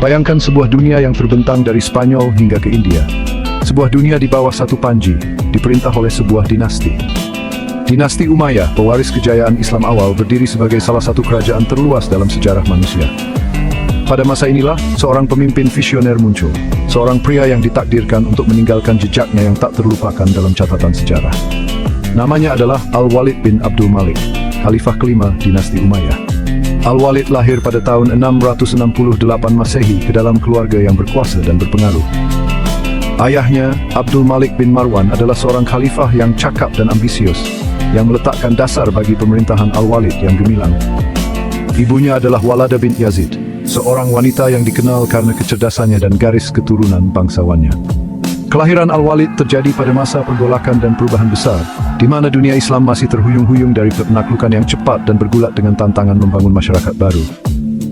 Bayangkan sebuah dunia yang terbentang dari Spanyol hingga ke India. Sebuah dunia di bawah satu panji, diperintah oleh sebuah dinasti. Dinasti Umayyah, pewaris kejayaan Islam awal, berdiri sebagai salah satu kerajaan terluas dalam sejarah manusia. Pada masa inilah, seorang pemimpin visioner muncul. Seorang pria yang ditakdirkan untuk meninggalkan jejaknya yang tak terlupakan dalam catatan sejarah. Namanya adalah Al-Walid bin Abdul Malik, Khalifah kelima dinasti Umayyah. Al-Walid lahir pada tahun 668 Masehi ke dalam keluarga yang berkuasa dan berpengaruh. Ayahnya, Abdul Malik bin Marwan, adalah seorang khalifah yang cakap dan ambisius, yang meletakkan dasar bagi pemerintahan Al-Walid yang gemilang. Ibunya adalah Walada bin Yazid, seorang wanita yang dikenal karena kecerdasannya dan garis keturunan bangsawannya. Kelahiran Al-Walid terjadi pada masa pergolakan dan perubahan besar, di mana dunia Islam masih terhuyung-huyung dari penaklukan yang cepat dan bergulat dengan tantangan membangun masyarakat baru.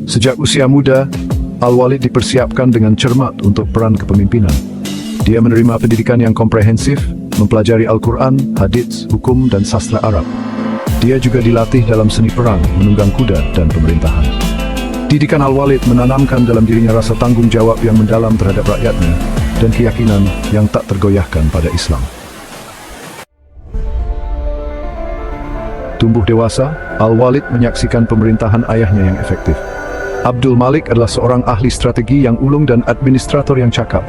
Sejak usia muda, Al-Walid dipersiapkan dengan cermat untuk peran kepemimpinan. Dia menerima pendidikan yang komprehensif, mempelajari Al-Quran, hadits, hukum, dan sastra Arab. Dia juga dilatih dalam seni perang, menunggang kuda, dan pemerintahan. Didikan Al-Walid menanamkan dalam dirinya rasa tanggung jawab yang mendalam terhadap rakyatnya, dan keyakinan yang tak tergoyahkan pada Islam. Tumbuh dewasa, Al-Walid menyaksikan pemerintahan ayahnya yang efektif. Abdul Malik adalah seorang ahli strategi yang ulung dan administrator yang cakap.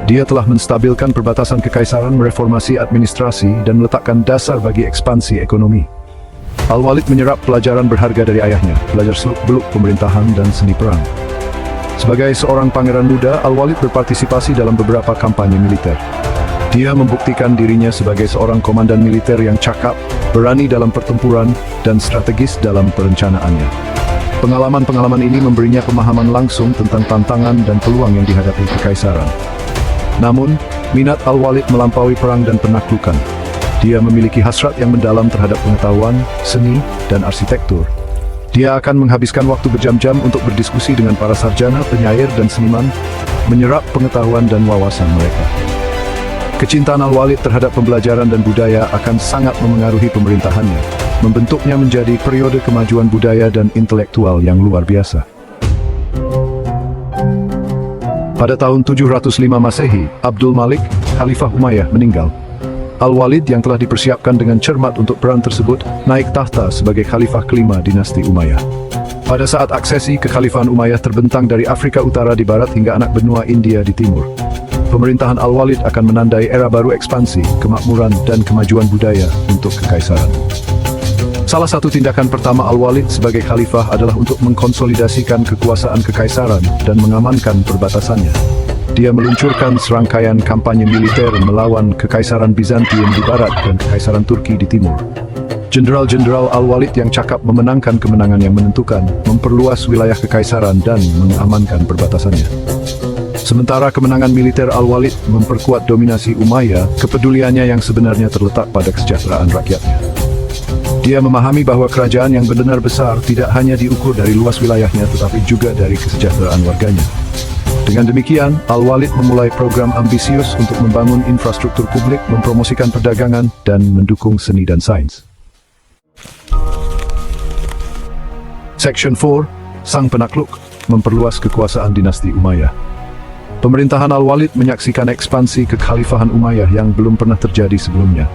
Dia telah menstabilkan perbatasan kekaisaran, mereformasi administrasi, dan meletakkan dasar bagi ekspansi ekonomi. Al-Walid menyerap pelajaran berharga dari ayahnya, belajar seluk-beluk pemerintahan dan seni perang. Sebagai seorang pangeran muda, Al-Walid berpartisipasi dalam beberapa kampanye militer. Dia membuktikan dirinya sebagai seorang komandan militer yang cakap, berani dalam pertempuran, dan strategis dalam perencanaannya. Pengalaman-pengalaman ini memberinya pemahaman langsung tentang tantangan dan peluang yang dihadapi kekaisaran. Namun, minat Al-Walid melampaui perang dan penaklukan. Dia memiliki hasrat yang mendalam terhadap pengetahuan, seni, dan arsitektur. Dia akan menghabiskan waktu berjam-jam untuk berdiskusi dengan para sarjana, penyair, dan seniman, menyerap pengetahuan dan wawasan mereka. Kecintaan Al-Walid terhadap pembelajaran dan budaya akan sangat memengaruhi pemerintahannya, membentuknya menjadi periode kemajuan budaya dan intelektual yang luar biasa. Pada tahun 705 Masehi, Abdul Malik, Khalifah Umayyah, meninggal. Al-Walid yang telah dipersiapkan dengan cermat untuk peran tersebut, naik tahta sebagai Khalifah kelima dinasti Umayyah. Pada saat aksesi kekhalifahan Umayyah terbentang dari Afrika Utara di barat hingga anak benua India di timur. Pemerintahan Al-Walid akan menandai era baru ekspansi, kemakmuran, dan kemajuan budaya untuk kekaisaran. Salah satu tindakan pertama Al-Walid sebagai khalifah adalah untuk mengkonsolidasikan kekuasaan kekaisaran dan mengamankan perbatasannya. Dia meluncurkan serangkaian kampanye militer melawan kekaisaran Bizantium di barat dan kekaisaran Turki di timur. Jenderal-jenderal Al-Walid yang cakap memenangkan kemenangan yang menentukan, memperluas wilayah kekaisaran dan mengamankan perbatasannya. Sementara kemenangan militer Al-Walid memperkuat dominasi Umayyah, kepeduliannya yang sebenarnya terletak pada kesejahteraan rakyatnya. Dia memahami bahwa kerajaan yang benar besar tidak hanya diukur dari luas wilayahnya tetapi juga dari kesejahteraan warganya. Dengan demikian, Al-Walid memulai program ambisius untuk membangun infrastruktur publik, mempromosikan perdagangan, dan mendukung seni dan sains. Section 4, Sang Penakluk, memperluas kekuasaan dinasti Umayyah. Pemerintahan Al-Walid menyaksikan ekspansi kekhalifahan Umayyah yang belum pernah terjadi sebelumnya.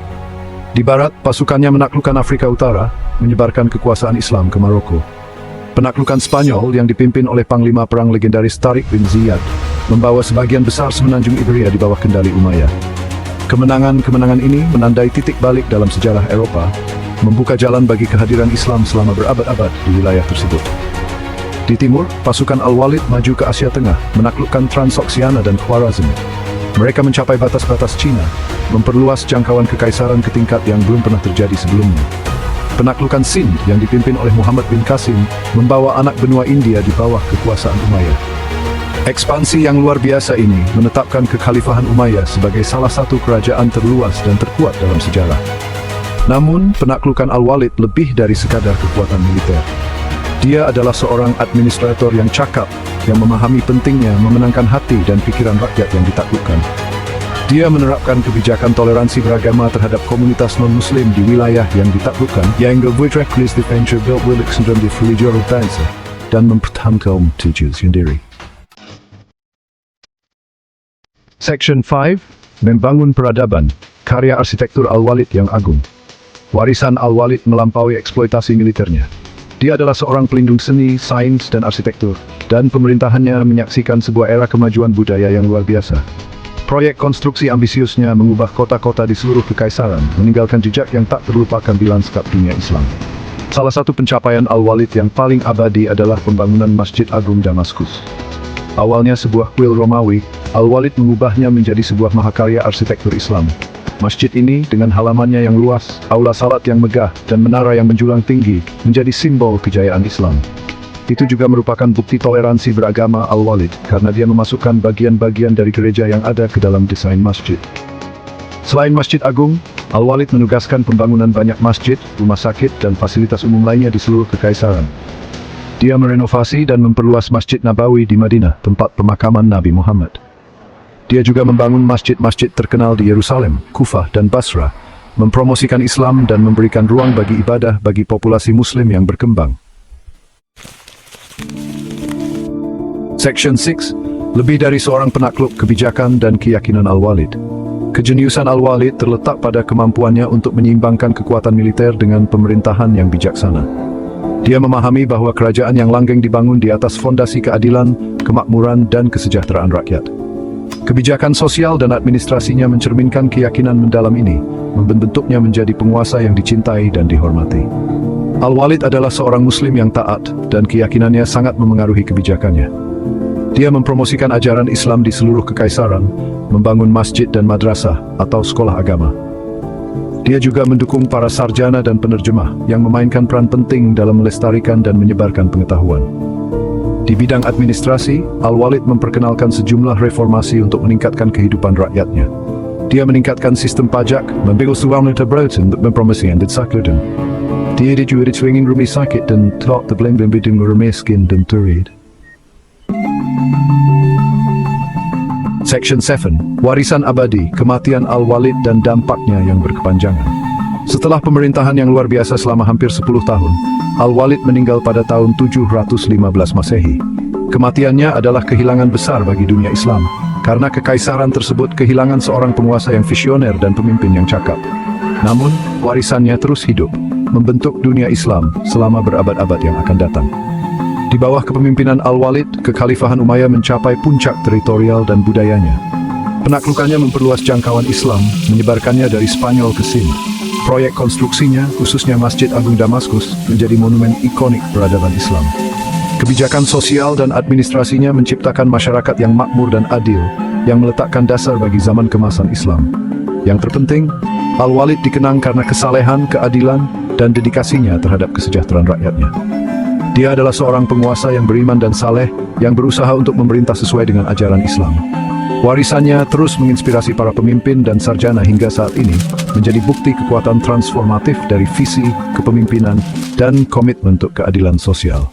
Di barat, pasukannya menaklukkan Afrika Utara, menyebarkan kekuasaan Islam ke Maroko. Penaklukan Spanyol yang dipimpin oleh panglima perang legendaris Tariq bin Ziyad, membawa sebagian besar semenanjung Iberia di bawah kendali Umayyah. Kemenangan-kemenangan ini menandai titik balik dalam sejarah Eropa, membuka jalan bagi kehadiran Islam selama berabad-abad di wilayah tersebut. Di timur, pasukan Al-Walid maju ke Asia Tengah, menaklukkan Transoksiana dan Khwarazm. Mereka mencapai batas-batas Cina, memperluas jangkauan kekaisaran ke tingkat yang belum pernah terjadi sebelumnya. Penaklukan Sind yang dipimpin oleh Muhammad bin Qasim membawa anak benua India di bawah kekuasaan Umayyah. Ekspansi yang luar biasa ini menetapkan kekhalifahan Umayyah sebagai salah satu kerajaan terluas dan terkuat dalam sejarah. Namun, penaklukan Al-Walid lebih dari sekadar kekuatan militer. Dia adalah seorang administrator yang cakap, yang memahami pentingnya memenangkan hati dan pikiran rakyat yang ditaklukkan. Dia menerapkan kebijakan toleransi beragama terhadap komunitas non-muslim di wilayah yang ditaklukkan, yang gewidraklis defensor beeldwilliksendrum di religieuze dan mempertahankan tujuan sendiri. Section 5. Membangun peradaban, karya arsitektur Al-Walid yang agung. Warisan Al-Walid melampaui eksploitasi militernya. Dia adalah seorang pelindung seni, sains, dan arsitektur, dan pemerintahannya menyaksikan sebuah era kemajuan budaya yang luar biasa. Proyek konstruksi ambisiusnya mengubah kota-kota di seluruh kekaisaran, meninggalkan jejak yang tak terlupakan di lanskap dunia Islam. Salah satu pencapaian Al-Walid yang paling abadi adalah pembangunan Masjid Agung Damaskus. Awalnya sebuah kuil Romawi, Al-Walid mengubahnya menjadi sebuah mahakarya arsitektur Islam. Masjid ini dengan halamannya yang luas, aula salat yang megah, dan menara yang menjulang tinggi, menjadi simbol kejayaan Islam. Itu juga merupakan bukti toleransi beragama Al-Walid, karena dia memasukkan bagian-bagian dari gereja yang ada ke dalam desain masjid. Selain Masjid Agung, Al-Walid menugaskan pembangunan banyak masjid, rumah sakit, dan fasilitas umum lainnya di seluruh kekaisaran. Dia merenovasi dan memperluas Masjid Nabawi di Madinah, tempat pemakaman Nabi Muhammad. Dia juga membangun masjid-masjid terkenal di Yerusalem, Kufah, dan Basra, mempromosikan Islam dan memberikan ruang bagi ibadah bagi populasi Muslim yang berkembang. Section 6. Lebih dari seorang penakluk kebijakan dan keyakinan Al-Walid. Kejeniusan Al-Walid terletak pada kemampuannya untuk menyeimbangkan kekuatan militer dengan pemerintahan yang bijaksana. Dia memahami bahwa kerajaan yang langgeng dibangun di atas fondasi keadilan, kemakmuran, dan kesejahteraan rakyat. Kebijakan sosial dan administrasinya mencerminkan keyakinan mendalam ini, membentuknya menjadi penguasa yang dicintai dan dihormati. Al-Walid adalah seorang Muslim yang taat, dan keyakinannya sangat memengaruhi kebijakannya. Dia mempromosikan ajaran Islam di seluruh kekaisaran, membangun masjid dan madrasah atau sekolah agama. Dia juga mendukung para sarjana dan penerjemah yang memainkan peran penting dalam melestarikan dan menyebarkan pengetahuan. Di bidang administrasi, Al-Walid memperkenalkan sejumlah reformasi untuk meningkatkan kehidupan rakyatnya. Dia meningkatkan sistem pajak, membebaskan wanita berusaha untuk mempromosi dan disakludin. Dia juga dicengin rumah sakit dan telah terbelenggu bidang miskin dan turid. Section 7. Warisan abadi, kematian Al-Walid dan dampaknya yang berkepanjangan. Setelah pemerintahan yang luar biasa selama hampir 10 tahun, Al-Walid meninggal pada tahun 715 Masehi. Kematiannya adalah kehilangan besar bagi dunia Islam, karena kekaisaran tersebut kehilangan seorang penguasa yang visioner dan pemimpin yang cakap. Namun, warisannya terus hidup, membentuk dunia Islam selama berabad-abad yang akan datang. Di bawah kepemimpinan Al-Walid, kekhalifahan Umayyah mencapai puncak teritorial dan budayanya. Penaklukannya memperluas jangkauan Islam, menyebarkannya dari Spanyol ke Sind. Proyek konstruksinya, khususnya Masjid Agung Damaskus, menjadi monumen ikonik peradaban Islam. Kebijakan sosial dan administrasinya menciptakan masyarakat yang makmur dan adil, yang meletakkan dasar bagi zaman kemasan Islam. Yang terpenting, Al-Walid dikenang karena kesalehan, keadilan, dan dedikasinya terhadap kesejahteraan rakyatnya. Dia adalah seorang penguasa yang beriman dan saleh, yang berusaha untuk memerintah sesuai dengan ajaran Islam. Warisannya terus menginspirasi para pemimpin dan sarjana hingga saat ini, menjadi bukti kekuatan transformatif dari visi, kepemimpinan, dan komitmen untuk keadilan sosial.